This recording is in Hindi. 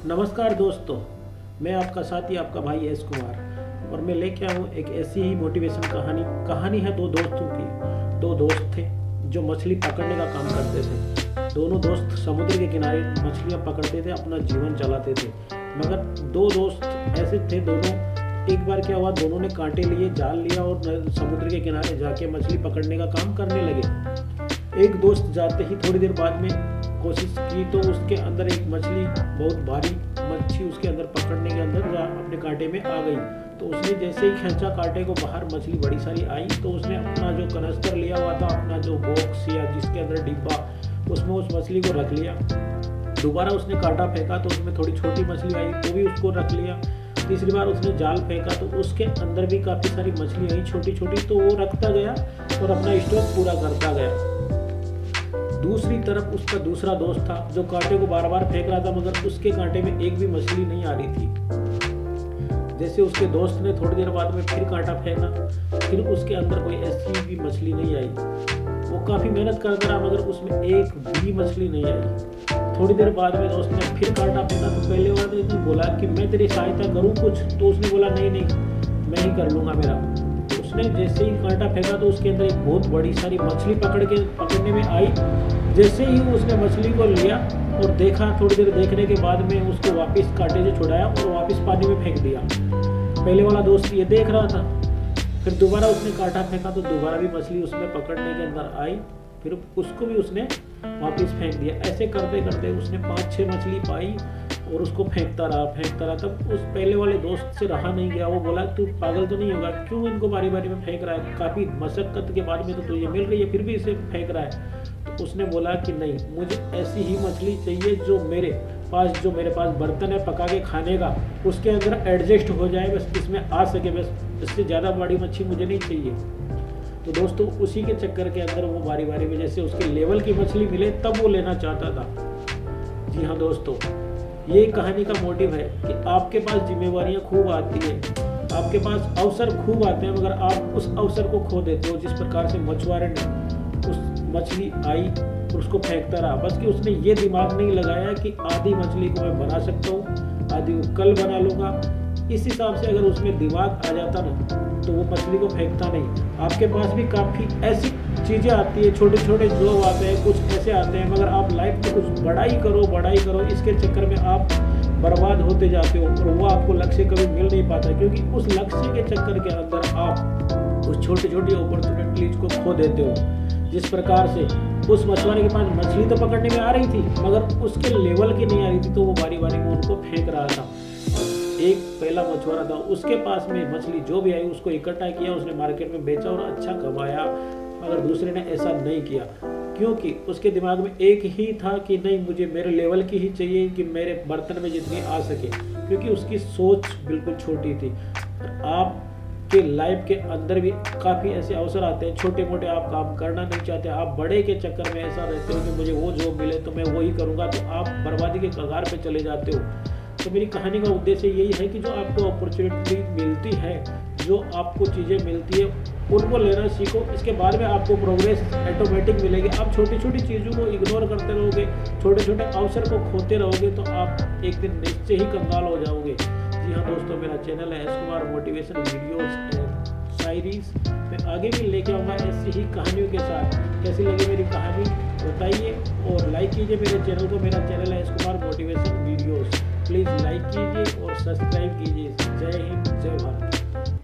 नमस्कार दोस्तों, मैं आपका साथी आपका भाई एस कुमार और मैं लेके आया हूँ एक ऐसी ही मोटिवेशन कहानी है दो दोस्तों की। दो दोस्त थे जो मछली पकड़ने का काम करते थे। दोनों दोस्त समुद्र के किनारे मछलियाँ पकड़ते थे, अपना जीवन चलाते थे। मगर दो दोस्त ऐसे थे, दोनों एक बार क्या हुआ, दोनों ने कांटे लिए, जाल लिया और समुद्र के किनारे जाके मछली पकड़ने का काम करने लगे। एक दोस्त जाते ही थोड़ी देर बाद में कोशिश की तो उसके अंदर एक मछली, बहुत भारी मच्छी उसके अंदर पकड़ने के अंदर अपने कांटे में आ गई। तो उसने जैसे ही खींचा कांटे को बाहर, मछली बड़ी सारी आई। तो उसने अपना जो कनस्तर लिया हुआ था, अपना जो बॉक्स या जिसके अंदर डिब्बा, उसमें उस मछली को रख लिया। दोबारा उसने कांटा फेंका तो उसमें थोड़ी छोटी मछली आई, तो भी उसको रख लिया। तीसरी बार उसने जाल फेंका तो उसके अंदर भी काफ़ी सारी मछली आई छोटी छोटी, तो वो रखता गया और अपना स्टॉक पूरा करता गया। दूसरी तरफ उसका दूसरा दोस्त था जो कांटे को बार बार फेंक रहा था, मगर उसके कांटे में एक भी मछली नहीं आ रही थी। जैसे उसके दोस्त ने थोड़ी देर बाद में फिर कांटा फेंका, फिर उसके अंदर कोई ऐसी भी मछली नहीं आई। वो काफ़ी मेहनत करता रहा मगर उसमें एक भी मछली नहीं आई। थोड़ी देर बाद में दोस्त ने फिर कांटा फेंका तो पहले वाले ने बोला कि मैं तेरी सहायता करूँ कुछ, तो उसने बोला नहीं मैं ही कर लूँगा मेरा। उसने जैसे ही कांटा फेंका तो उसके अंदर एक बहुत बड़ी सारी मछली पकड़ने में आई। जैसे ही उसने मछली को लिया और देखा, थोड़ी देर देखने के बाद में उसको वापस कांटे से छुड़ाया और वापस पानी में फेंक दिया। पहले वाला दोस्त ये देख रहा था। फिर दोबारा उसने कांटा फेंका तो दोबारा भी मछली उसमें पकड़ने के अंदर आई, फिर उसको भी उसने वापस फेंक दिया। ऐसे करते करते उसने 5-6 मछली पाई और उसको फेंकता रहा। तब उस पहले वाले दोस्त से रहा नहीं गया। वो बोला तू पागल तो नहीं होगा, क्यों इनको बारी बारी में फेंक रहा है? काफ़ी मशक्कत के बाद में तो तुझे मिल रही है, फिर भी इसे फेंक रहा है। तो उसने बोला कि नहीं, मुझे ऐसी ही मछली चाहिए जो मेरे पास बर्तन है पका के खाने का, उसके अंदर एडजस्ट हो जाए, बस इसमें आ सके, बस इससे ज़्यादा बड़ी मच्छी मुझे नहीं चाहिए। तो दोस्तों उसी के चक्कर के अंदर वो बारी बारी में जैसे उसके लेवल की मछली मिले तब वो लेना चाहता था। जी हाँ दोस्तों, ये कहानी का मोटिव है कि आपके पास जिम्मेवारियां खूब आती है, आपके पास अवसर खूब आते हैं, मगर आप उस अवसर को खो देते हो। जिस प्रकार से मछुआरे ने उस मछली आई और उसको फेंकता रहा, बस कि उसने ये दिमाग नहीं लगाया कि आधी मछली को मैं बना सकता हूँ, आधी को कल बना लूँगा। इस हिसाब से अगर उसमें दिमाग आ जाता ना तो वो मछली को फेंकता नहीं। आपके पास भी काफ़ी ऐसी चीज़ें आती है, छोटे छोटे जॉब आते हैं, कुछ ऐसे आते हैं, मगर आप लाइफ में कुछ बड़ा ही करो, इसके चक्कर में आप बर्बाद होते जाते हो और वो आपको लक्ष्य कभी मिल नहीं पाता, क्योंकि उस लक्ष्य के चक्कर के अंदर आप उस छोटी छोटी अपॉर्चुनिटीज को खो देते हो। जिस प्रकार से उस मछुआरे के पास मछली तो पकड़ने में आ रही थी मगर उसके लेवल की नहीं आ रही थी, तो वो बारी बारी में उनको फेंक रहा था। एक पहला मछुआरा था, उसके पास में मछली जो भी आई उसको इकट्ठा किया, उसने मार्केट में बेचा और अच्छा कमाया। मगर दूसरे ने ऐसा नहीं किया, क्योंकि उसके दिमाग में एक ही था कि नहीं, मुझे मेरे लेवल की ही चाहिए, कि मेरे बर्तन में जितनी आ सके, क्योंकि उसकी सोच बिल्कुल छोटी थी। आपके लाइफ के अंदर भी काफ़ी ऐसे अवसर आते हैं, छोटे मोटे आप काम करना नहीं चाहते, आप बड़े के चक्कर में ऐसा रहते हो कि मुझे वो जॉब मिले तो मैं वही करूँगा, तो आप बर्बादी के कगार पे चले जाते हो। तो मेरी कहानी का उद्देश्य यही है कि जो आपको अपॉर्चुनिटी मिलती है, जो आपको चीज़ें मिलती है, उनको लेना सीखो। इसके बाद में आपको प्रोग्रेस ऑटोमेटिक मिलेगी। आप छोटी छोटी चीज़ों को इग्नोर करते रहोगे, छोटे छोटे अवसर को खोते रहोगे, तो आप एक दिन निश्चय ही कंगाल हो जाओगे। जी हाँ दोस्तों, मेरा चैनल है S Kumar motivation videos and shayaris. मैं आगे भी लेके आऊँगा ऐसी ही कहानियों के साथ। कैसी लगी मेरी कहानी बताइए और लाइक कीजिए मेरे चैनल को। मेरा चैनल है S Kumar motivation videos. Please like कीजिए और सब्सक्राइब कीजिए।